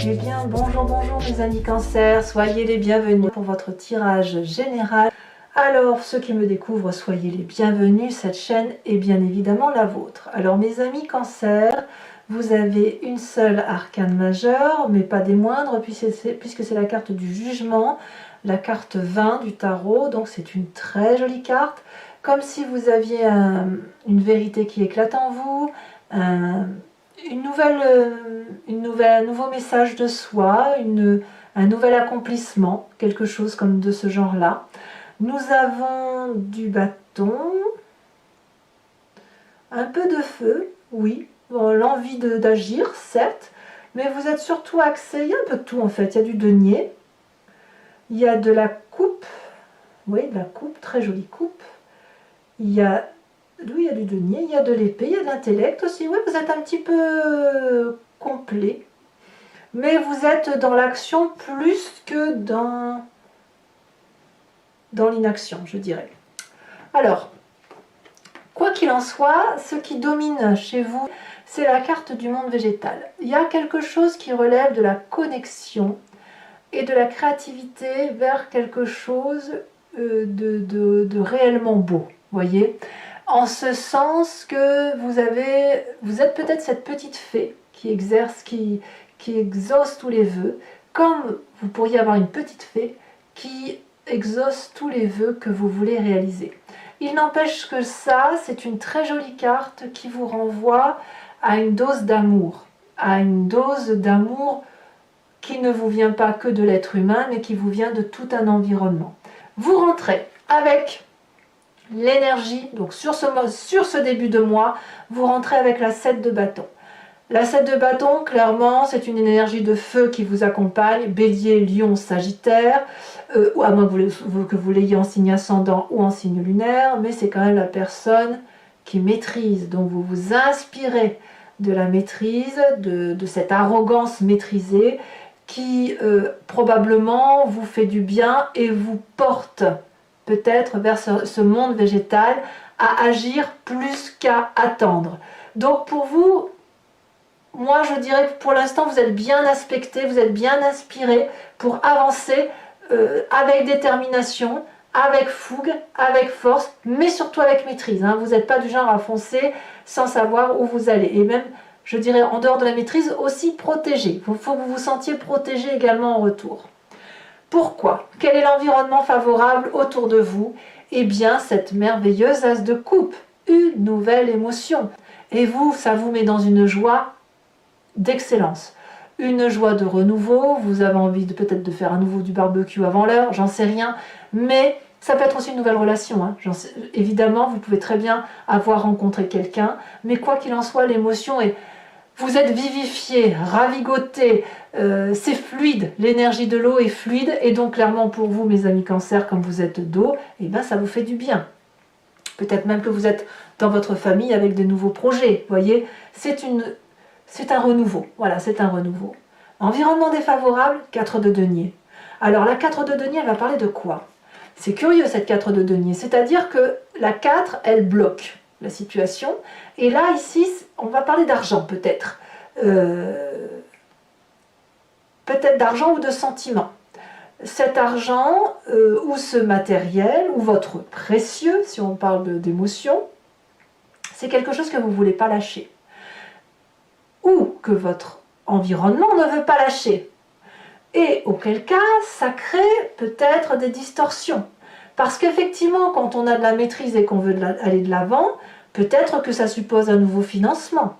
Eh bien, bonjour mes amis Cancer, soyez les bienvenus pour votre tirage général. Alors, ceux qui me découvrent, soyez les bienvenus, cette chaîne est bien évidemment la vôtre. Alors mes amis Cancer, vous avez une seule arcane majeure, mais pas des moindres, puisque c'est la carte du jugement, la carte 20 du tarot, donc c'est une très jolie carte, comme si vous aviez une vérité qui éclate en vous, un nouveau message de soi, un nouvel accomplissement, quelque chose comme de ce genre-là. Nous avons du bâton, un peu de feu, oui, bon, l'envie d'agir, certes, mais vous êtes surtout axé, il y a un peu de tout en fait, il y a du denier, il y a de la coupe, oui, de la coupe, très jolie coupe, il y a du denier, il y a de l'épée, il y a de l'intellect aussi, oui, vous êtes un petit peu complet, mais vous êtes dans l'action plus que dans l'inaction, je dirais. Alors, quoi qu'il en soit, ce qui domine chez vous, c'est la carte du monde végétal. Il y a quelque chose qui relève de la connexion et de la créativité vers quelque chose de réellement beau, voyez, en ce sens que vous êtes peut-être cette petite fée qui exauce tous les vœux, comme vous pourriez avoir une petite fée qui exauce tous les vœux que vous voulez réaliser. Il n'empêche que ça, c'est une très jolie carte qui vous renvoie à une dose d'amour, qui ne vous vient pas que de l'être humain, mais qui vous vient de tout un environnement. Vous rentrez avec l'énergie, donc sur ce début de mois, vous rentrez avec la 7 de bâton. La 7 de bâton, clairement, c'est une énergie de feu qui vous accompagne, Bélier, Lion, Sagittaire, ou à moins que vous l'ayez en signe ascendant ou en signe lunaire, mais c'est quand même la personne qui maîtrise. Donc vous vous inspirez de la maîtrise, de cette arrogance maîtrisée qui probablement vous fait du bien et vous porte peut-être vers ce monde végétal à agir plus qu'à attendre. Donc pour vous, moi je dirais que pour l'instant vous êtes bien aspecté, vous êtes bien inspiré pour avancer avec détermination, avec fougue, avec force, mais surtout avec maîtrise. Hein. Vous n'êtes pas du genre à foncer sans savoir où vous allez. Et même, je dirais, en dehors de la maîtrise, aussi protégé. Il faut que vous vous sentiez protégé également en retour. Pourquoi? Quel est l'environnement favorable autour de vous? Eh bien, cette merveilleuse as de coupe, une nouvelle émotion. Et vous, ça vous met dans une joie d'excellence. Une joie de renouveau, vous avez envie peut-être de faire à nouveau du barbecue avant l'heure, j'en sais rien, mais ça peut être aussi une nouvelle relation. Hein. Évidemment, vous pouvez très bien avoir rencontré quelqu'un, mais quoi qu'il en soit, l'émotion est... Vous êtes vivifié, ravigoté, c'est fluide, l'énergie de l'eau est fluide, et donc clairement pour vous, mes amis Cancer, comme vous êtes d'eau, eh ben, ça vous fait du bien. Peut-être même que vous êtes dans votre famille avec de nouveaux projets, voyez, c'est un renouveau, voilà, c'est un renouveau. Environnement défavorable, 4 de denier. Alors la 4 de denier, elle va parler de quoi? C'est curieux cette 4 de denier, c'est-à-dire que la 4, elle bloque la situation. Et là, ici, on va parler d'argent peut-être. Peut-être d'argent ou de sentiment. Cet argent, ou ce matériel, ou votre précieux, si on parle d'émotion, c'est quelque chose que vous ne voulez pas lâcher. Ou que votre environnement ne veut pas lâcher. Et auquel cas, ça crée peut-être des distorsions. Parce qu'effectivement, quand on a de la maîtrise et qu'on veut aller de l'avant, peut-être que ça suppose un nouveau financement.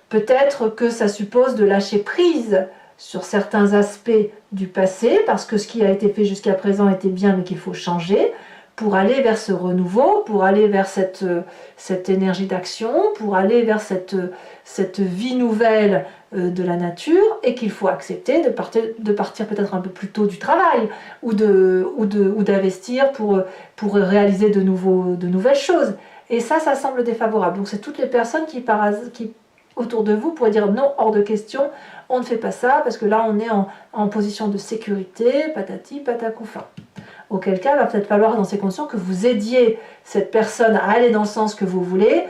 Peut-être que ça suppose de lâcher prise sur certains aspects du passé, parce que ce qui a été fait jusqu'à présent était bien, mais qu'il faut changer, pour aller vers ce renouveau, pour aller vers cette énergie d'action, pour aller vers cette vie nouvelle de la nature, et qu'il faut accepter de partir peut-être un peu plus tôt du travail, ou d'investir pour réaliser de nouvelles choses. Et ça semble défavorable. Donc c'est toutes les personnes qui autour de vous pourraient dire non, hors de question, on ne fait pas ça, parce que là on est en position de sécurité, patati patacoufa. Auquel cas, il va peut-être falloir dans ces conditions que vous aidiez cette personne à aller dans le sens que vous voulez,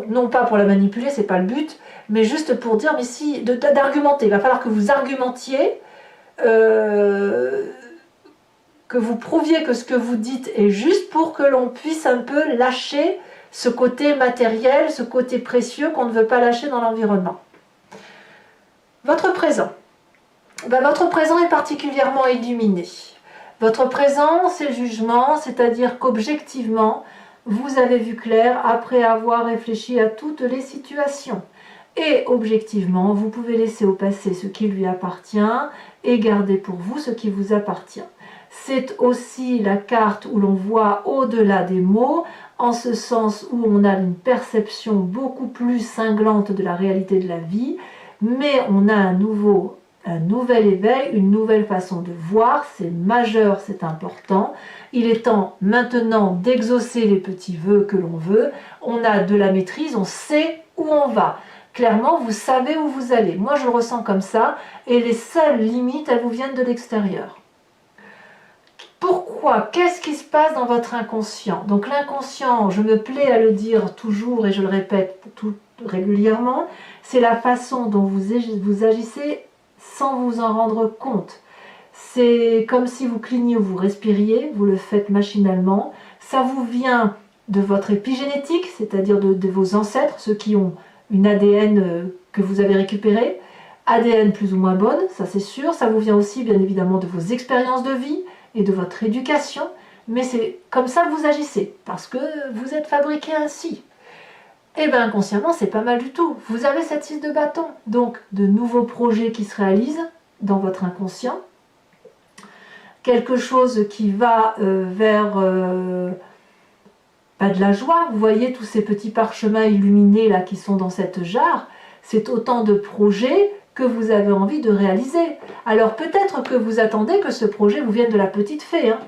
non pas pour la manipuler, c'est pas le but, mais juste pour dire, mais si, d'argumenter. Il va falloir que vous argumentiez, que vous prouviez que ce que vous dites est juste pour que l'on puisse un peu lâcher ce côté matériel, ce côté précieux qu'on ne veut pas lâcher dans l'environnement. Votre présent. Votre présent est particulièrement illuminé. Votre présent, c'est le jugement, c'est-à-dire qu'objectivement, vous avez vu clair après avoir réfléchi à toutes les situations. Et objectivement, vous pouvez laisser au passé ce qui lui appartient et garder pour vous ce qui vous appartient. C'est aussi la carte où l'on voit au-delà des mots, en ce sens où on a une perception beaucoup plus cinglante de la réalité de la vie, mais on a un nouvel éveil, une nouvelle façon de voir, c'est majeur, c'est important. Il est temps maintenant d'exaucer les petits vœux que l'on veut. On a de la maîtrise, on sait où on va. Clairement, vous savez où vous allez. Moi, je le ressens comme ça, et les seules limites, elles vous viennent de l'extérieur. Pourquoi? Qu'est-ce qui se passe dans votre inconscient? Donc l'inconscient, je me plais à le dire toujours et je le répète régulièrement, c'est la façon dont vous agissez sans vous en rendre compte. C'est comme si vous cligniez ou vous respiriez, vous le faites machinalement. Ça vous vient de votre épigénétique, c'est-à-dire de vos ancêtres, ceux qui ont une ADN que vous avez récupéré, ADN plus ou moins bonne, ça c'est sûr. Ça vous vient aussi bien évidemment de vos expériences de vie et de votre éducation, mais c'est comme ça que vous agissez, parce que vous êtes fabriqué ainsi. Et bien inconsciemment, c'est pas mal du tout. Vous avez cette 6 de bâton, donc de nouveaux projets qui se réalisent dans votre inconscient, quelque chose qui va vers de la joie. Vous voyez tous ces petits parchemins illuminés là qui sont dans cette jarre, c'est autant de projets que vous avez envie de réaliser. Alors peut-être que vous attendez que ce projet vous vienne de la petite fée, hein.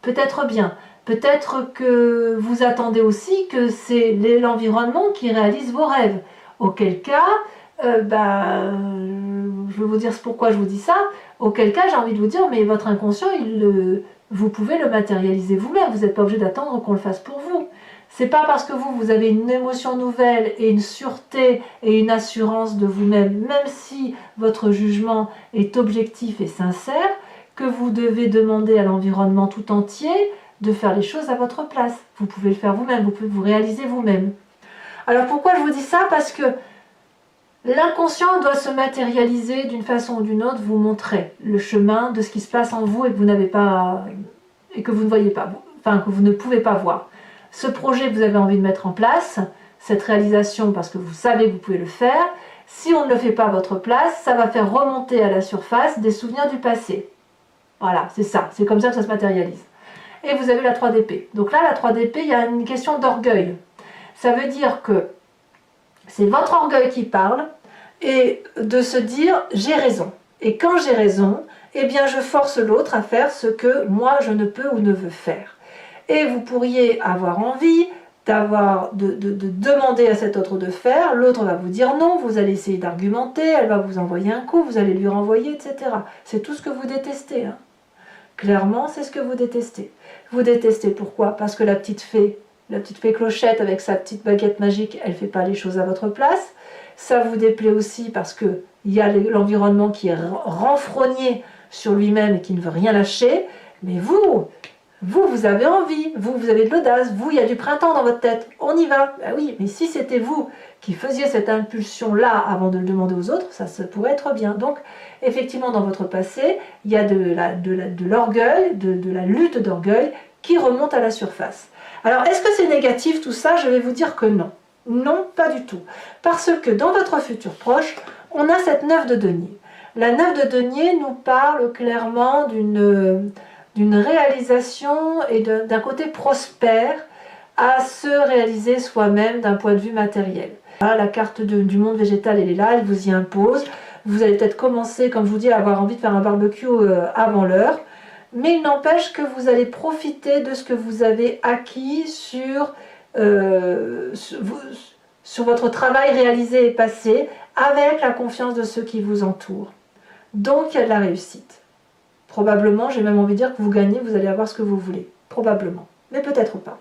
Peut-être bien. Peut-être que vous attendez aussi que c'est l'environnement qui réalise vos rêves. Auquel cas, je vais vous dire pourquoi je vous dis ça. Auquel cas, j'ai envie de vous dire, mais votre inconscient, vous pouvez le matérialiser vous-même. Vous n'êtes pas obligé d'attendre qu'on le fasse pour vous. C'est pas parce que vous avez une émotion nouvelle et une sûreté et une assurance de vous-même, même si votre jugement est objectif et sincère, que vous devez demander à l'environnement tout entier de faire les choses à votre place. Vous pouvez le faire vous-même, vous pouvez vous réaliser vous-même. Alors pourquoi je vous dis ça? Parce que l'inconscient doit se matérialiser d'une façon ou d'une autre, vous montrer le chemin de ce qui se passe en vous et que vous n'avez pas, et que vous ne voyez pas, enfin que vous ne pouvez pas voir. Ce projet que vous avez envie de mettre en place, cette réalisation parce que vous savez que vous pouvez le faire, si on ne le fait pas à votre place, ça va faire remonter à la surface des souvenirs du passé. Voilà, c'est ça, c'est comme ça que ça se matérialise. Et vous avez la 3 d'épée. Donc là, la 3 d'épée, il y a une question d'orgueil. Ça veut dire que c'est votre orgueil qui parle et de se dire « j'ai raison ». Et quand j'ai raison, eh bien je force l'autre à faire ce que moi je ne peux ou ne veux faire. Et vous pourriez avoir envie de demander à cet autre de faire, l'autre va vous dire non, vous allez essayer d'argumenter, elle va vous envoyer un coup, vous allez lui renvoyer, etc. C'est tout ce que vous détestez, hein. Clairement, c'est ce que vous détestez. Vous détestez pourquoi? Parce que la petite fée Clochette avec sa petite baguette magique, elle ne fait pas les choses à votre place. Ça vous déplaît aussi parce qu'il y a l'environnement qui est renfrogné sur lui-même et qui ne veut rien lâcher. Mais vous avez envie, vous avez de l'audace, il y a du printemps dans votre tête, on y va. Ben oui, mais si c'était vous qui faisiez cette impulsion-là avant de le demander aux autres, ça pourrait être bien. Donc, effectivement, dans votre passé, il y a de l'orgueil, de la lutte d'orgueil qui remonte à la surface. Alors, est-ce que c'est négatif tout ça? Je vais vous dire que non. Non, pas du tout. Parce que dans votre futur proche, on a cette 9 de denier. La 9 de denier nous parle clairement d'une réalisation et d'un côté prospère à se réaliser soi-même d'un point de vue matériel. La carte du monde végétal, elle est là, elle vous y impose. Vous allez peut-être commencer, comme je vous dis, à avoir envie de faire un barbecue avant l'heure. Mais il n'empêche que vous allez profiter de ce que vous avez acquis sur votre travail réalisé et passé, avec la confiance de ceux qui vous entourent. Donc il y a de la réussite. Probablement, j'ai même envie de dire que vous gagnez, vous allez avoir ce que vous voulez. Probablement. Mais peut-être pas.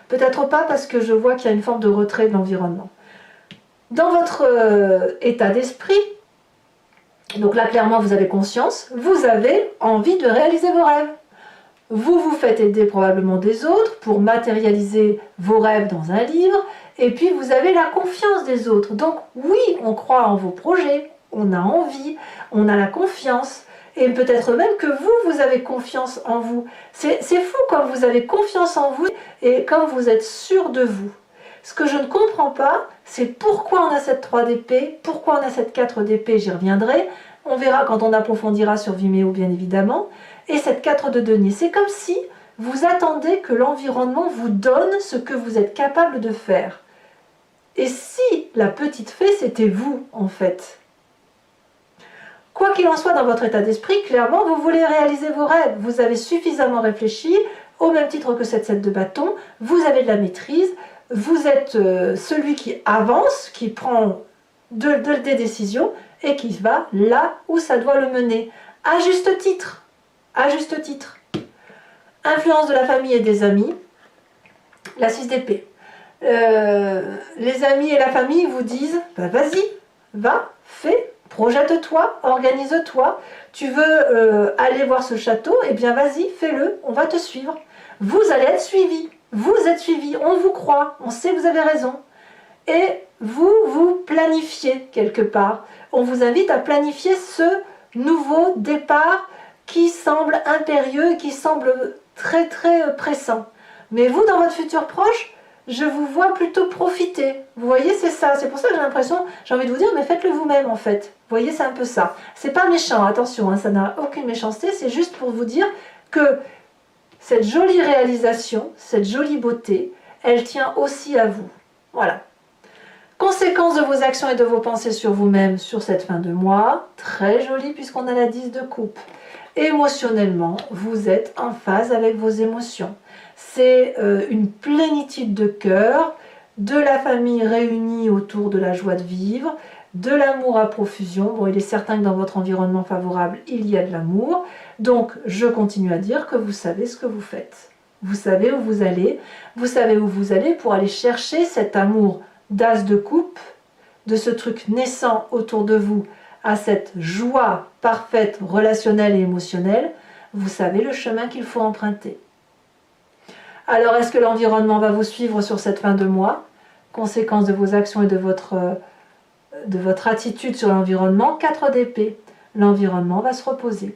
Peut-être pas parce que je vois qu'il y a une forme de retrait de l'environnement. Dans votre état d'esprit, donc là clairement vous avez conscience, vous avez envie de réaliser vos rêves. Vous vous faites aider probablement des autres pour matérialiser vos rêves dans un livre, et puis vous avez la confiance des autres. Donc oui, on croit en vos projets, on a envie, on a la confiance, et peut-être même que vous avez confiance en vous. C'est fou quand vous avez confiance en vous et quand vous êtes sûr de vous. Ce que je ne comprends pas, c'est pourquoi on a cette 3 d'épée, pourquoi on a cette 4 d'épée, j'y reviendrai. On verra quand on approfondira sur Vimeo, bien évidemment. Et cette 4 de denier, c'est comme si vous attendez que l'environnement vous donne ce que vous êtes capable de faire. Et si la petite fée, c'était vous, en fait? Quoi qu'il en soit, dans votre état d'esprit, clairement, vous voulez réaliser vos rêves. Vous avez suffisamment réfléchi, au même titre que cette 7 de bâton, vous avez de la maîtrise, vous êtes celui qui avance, qui prend des décisions et qui va là où ça doit le mener. À juste titre. À juste titre. Influence de la famille et des amis. La 6 d'épée. Les amis et la famille vous disent bah, vas-y, va, fais, projette-toi, organise-toi. Tu veux aller voir ce château, eh bien vas-y, fais-le, on va te suivre. Vous allez être suivi. Vous êtes suivi, on vous croit, on sait que vous avez raison. Et vous planifiez quelque part. On vous invite à planifier ce nouveau départ qui semble impérieux, qui semble très très pressant. Mais vous, dans votre futur proche, je vous vois plutôt profiter. Vous voyez, c'est ça. C'est pour ça que j'ai l'impression, j'ai envie de vous dire, mais faites-le vous-même en fait. Vous voyez, c'est un peu ça. C'est pas méchant, attention, hein, ça n'a aucune méchanceté, c'est juste pour vous dire que cette jolie réalisation, cette jolie beauté, elle tient aussi à vous. Voilà. Conséquences de vos actions et de vos pensées sur vous-même sur cette fin de mois. Très jolie puisqu'on a la 10 de coupe. Émotionnellement, vous êtes en phase avec vos émotions. C'est une plénitude de cœur, de la famille réunie autour de la joie de vivre, de l'amour à profusion. Bon, il est certain que dans votre environnement favorable, il y a de l'amour. Donc, je continue à dire que vous savez ce que vous faites. Vous savez où vous allez pour aller chercher cet amour d'as de coupe, de ce truc naissant autour de vous, à cette joie parfaite, relationnelle et émotionnelle. Vous savez le chemin qu'il faut emprunter. Alors, est-ce que l'environnement va vous suivre sur cette fin de mois? Conséquence de vos actions et de votre attitude sur l'environnement, 4 d'épée. L'environnement va se reposer.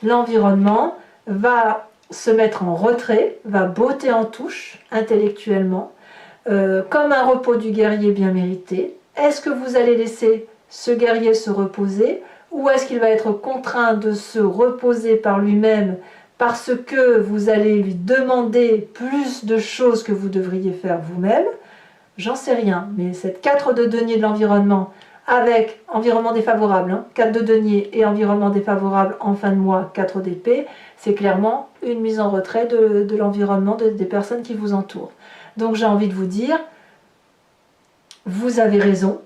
L'environnement va se mettre en retrait, va botter en touche intellectuellement, comme un repos du guerrier bien mérité. Est-ce que vous allez laisser ce guerrier se reposer ou est-ce qu'il va être contraint de se reposer par lui-même parce que vous allez lui demander plus de choses que vous devriez faire vous-même? J'en sais rien, mais cette 4 de denier de l'environnement avec environnement défavorable, hein, 4 de denier et environnement défavorable en fin de mois, 4 d'épée, c'est clairement une mise en retrait de l'environnement des personnes qui vous entourent. Donc j'ai envie de vous dire, vous avez raison,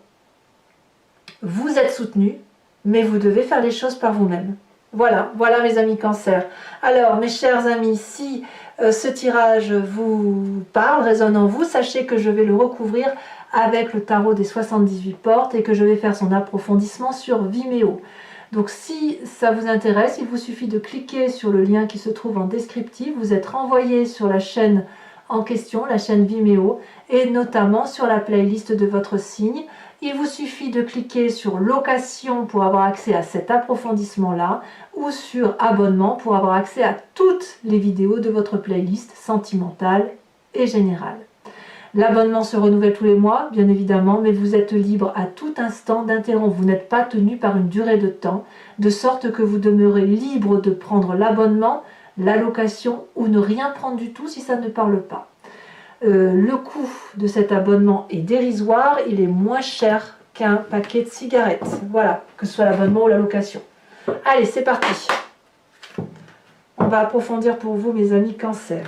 vous êtes soutenu, mais vous devez faire les choses par vous-même. Voilà, voilà mes amis Cancer. Alors mes chers amis, si ce tirage vous parle, résonne en vous, sachez que je vais le recouvrir avec le tarot des 78 portes et que je vais faire son approfondissement sur Vimeo. Donc si ça vous intéresse, il vous suffit de cliquer sur le lien qui se trouve en descriptif, vous êtes renvoyé sur la chaîne en question, la chaîne Vimeo, et notamment sur la playlist de votre signe. Il vous suffit de cliquer sur location pour avoir accès à cet approfondissement-là ou sur abonnement pour avoir accès à toutes les vidéos de votre playlist sentimentale et générale. L'abonnement se renouvelle tous les mois, bien évidemment, mais vous êtes libre à tout instant d'interrompre. Vous n'êtes pas tenu par une durée de temps, de sorte que vous demeurez libre de prendre l'abonnement, la location ou ne rien prendre du tout si ça ne parle pas. Le coût de cet abonnement est dérisoire, il est moins cher qu'un paquet de cigarettes. Voilà, que ce soit l'abonnement ou la location. Allez, c'est parti. On va approfondir pour vous, mes amis Cancer.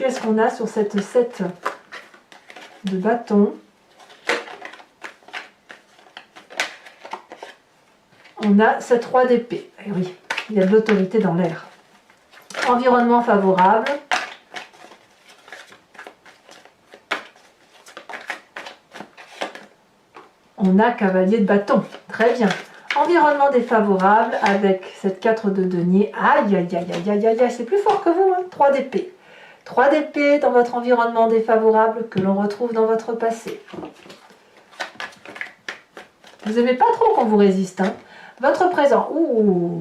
qu'est-ce qu'on a sur cette 7 de bâton? On a cette 3 d'épée. Eh oui, il y a de l'autorité dans l'air. Environnement favorable. On a cavalier de bâton. Très bien. Environnement défavorable avec cette 4 de denier. Aïe, aïe, aïe, aïe, aïe, aïe, c'est plus fort que vous, hein. 3 d'épée. 3 d'épée dans votre environnement défavorable que l'on retrouve dans votre passé. Vous n'aimez pas trop qu'on vous résiste, hein. Votre présent,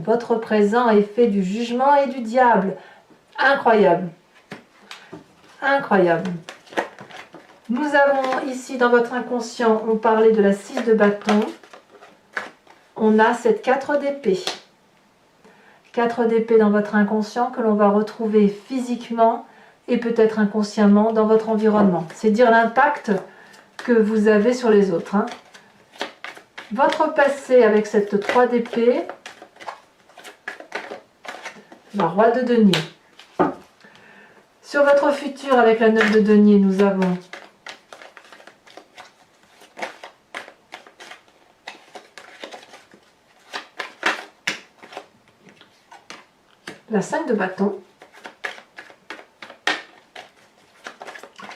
votre présent est fait du jugement et du diable. Incroyable. Incroyable. Nous avons ici dans votre inconscient, on parlait de la 6 de bâton. On a cette 4 d'épée. 4 d'épée dans votre inconscient que l'on va retrouver physiquement et peut-être inconsciemment dans votre environnement. C'est dire l'impact que vous avez sur les autres, hein. Votre passé avec cette 3 d'épée, la roi de denier. Sur votre futur avec la 9 de denier, nous avons la 5 de bâton.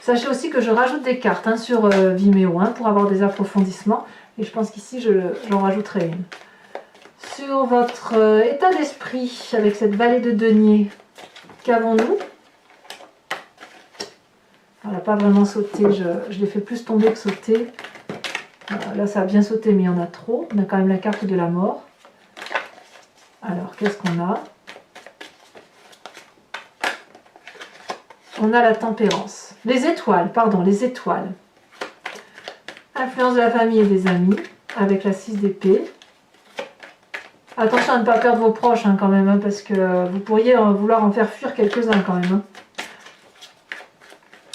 Sachez aussi que je rajoute des cartes, hein, sur Vimeo, hein, pour avoir des approfondissements. Et je pense qu'ici, j'en rajouterai une. Sur votre état d'esprit, avec cette vallée de denier, qu'avons-nous? Elle n'a pas vraiment sauté, je l'ai fait plus tomber que sauter. Là, ça a bien sauté, mais il y en a trop. On a quand même la carte de la mort. Alors, qu'est-ce qu'on a? On a la tempérance. Les étoiles, pardon, les étoiles. Influence de la famille et des amis, avec la 6 d'épée. Attention à ne pas perdre vos proches, hein, quand même, hein, parce que vous pourriez vouloir en faire fuir quelques-uns quand même, hein.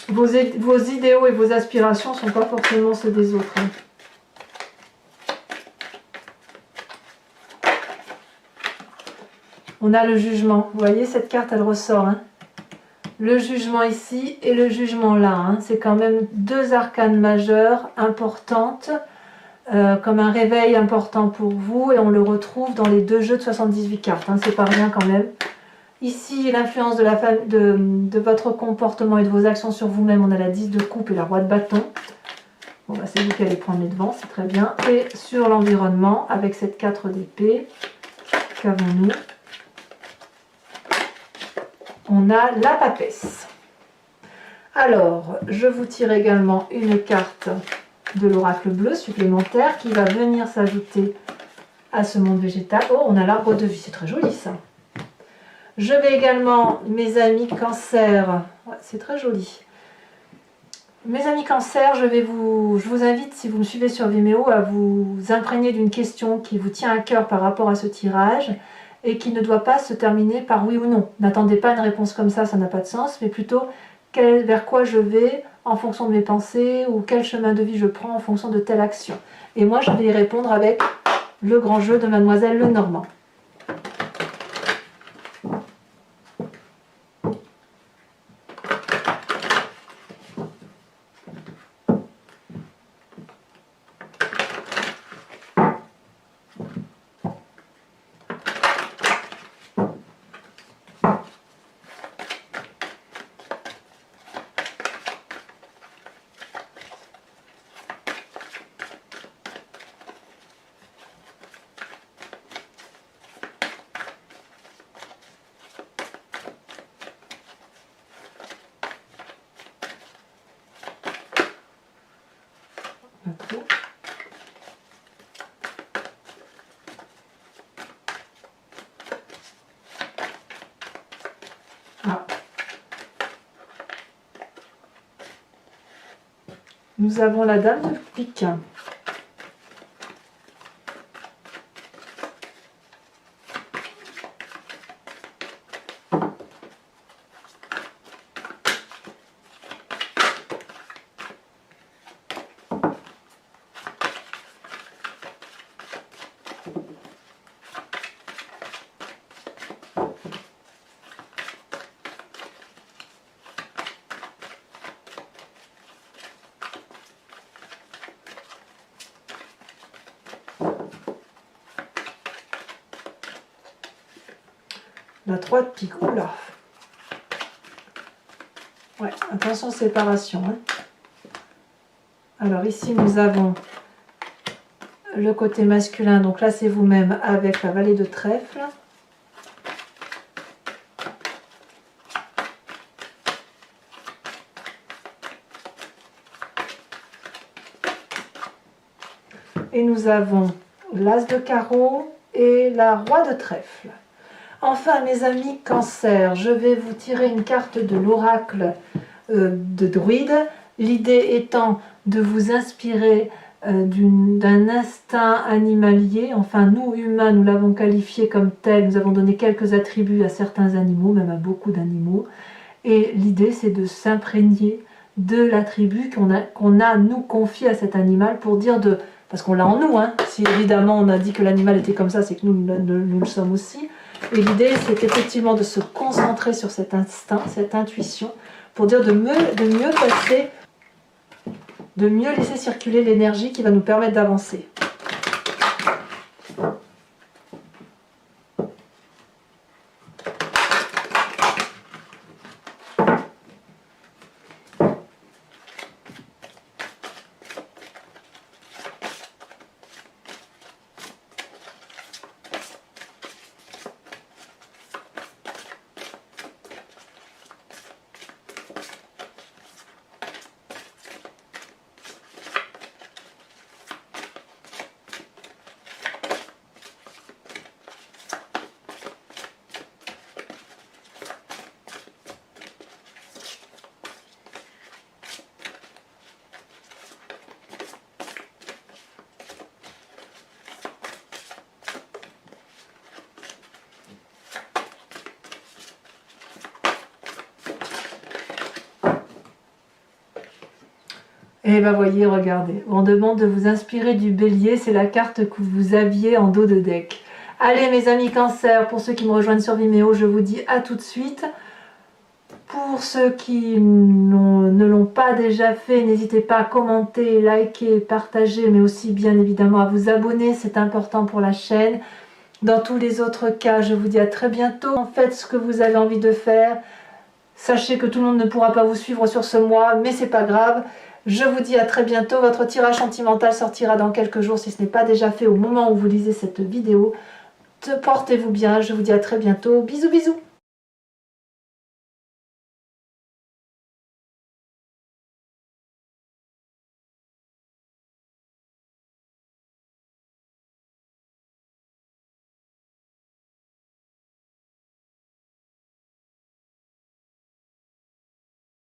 Vos idéaux et vos aspirations ne sont pas forcément ceux des autres, hein. On a le jugement. Vous voyez, cette carte, elle ressort, hein. Le jugement ici et le jugement là, hein. C'est quand même deux arcanes majeures importantes, comme un réveil important pour vous, et on le retrouve dans les deux jeux de 78 cartes, hein. C'est pas rien quand même. Ici, l'influence de votre comportement et de vos actions sur vous-même, on a la 10 de coupe et la roi de bâton. Bon, bah, c'est vous qui allez prendre les devants, c'est très bien. Et sur l'environnement, avec cette 4 d'épée, qu'avons-nous? On a la papesse. Alors, je vous tire également une carte de l'oracle bleu supplémentaire qui va venir s'ajouter à ce monde végétal. Oh, on a l'arbre de vie, c'est très joli ça. Je vais également, mes amis cancer, ouais, c'est très joli. Mes amis cancer, je vous invite, si vous me suivez sur Vimeo, à vous imprégner d'une question qui vous tient à cœur par rapport à ce tirage et qui ne doit pas se terminer par oui ou non. N'attendez pas une réponse comme ça n'a pas de sens, mais plutôt vers quoi je vais en fonction de mes pensées ou quel chemin de vie je prends en fonction de telle action. Et moi, je vais y répondre avec le grand jeu de Mademoiselle Lenormand. Ah. Nous avons la dame de pique. La 3 de pique. Oula. Ouais, attention séparation. Hein. Alors ici, nous avons le côté masculin. Donc là, c'est vous-même avec la vallée de trèfle. Et nous avons l'as de carreau et la roi de trèfle. Enfin, mes amis Cancer, je vais vous tirer une carte de l'oracle de druide. L'idée étant de vous inspirer d'un instinct animalier. Enfin, nous, humains, nous l'avons qualifié comme tel. Nous avons donné quelques attributs à certains animaux, même à beaucoup d'animaux. Et l'idée, c'est de s'imprégner de l'attribut qu'on a, nous, confié à cet animal pour dire de... Parce qu'on l'a en nous, hein. Si évidemment on a dit que l'animal était comme ça, c'est que nous le sommes aussi. Et l'idée, c'est effectivement de se concentrer sur cet instinct, cette intuition, pour dire de mieux passer, de mieux laisser circuler l'énergie qui va nous permettre d'avancer. Et bien voyez, regardez, on demande de vous inspirer du bélier, c'est la carte que vous aviez en dos de deck. Allez mes amis Cancer, pour ceux qui me rejoignent sur Vimeo, je vous dis à tout de suite. Pour ceux qui ne l'ont pas déjà fait, n'hésitez pas à commenter, liker, partager, mais aussi bien évidemment à vous abonner, c'est important pour la chaîne. Dans tous les autres cas, je vous dis à très bientôt. Faites ce que vous avez envie de faire. Sachez que tout le monde ne pourra pas vous suivre sur ce mois, mais c'est pas grave. Je vous dis à très bientôt. Votre tirage sentimental sortira dans quelques jours si ce n'est pas déjà fait au moment où vous lisez cette vidéo. Portez-vous bien. Je vous dis à très bientôt. Bisous bisous.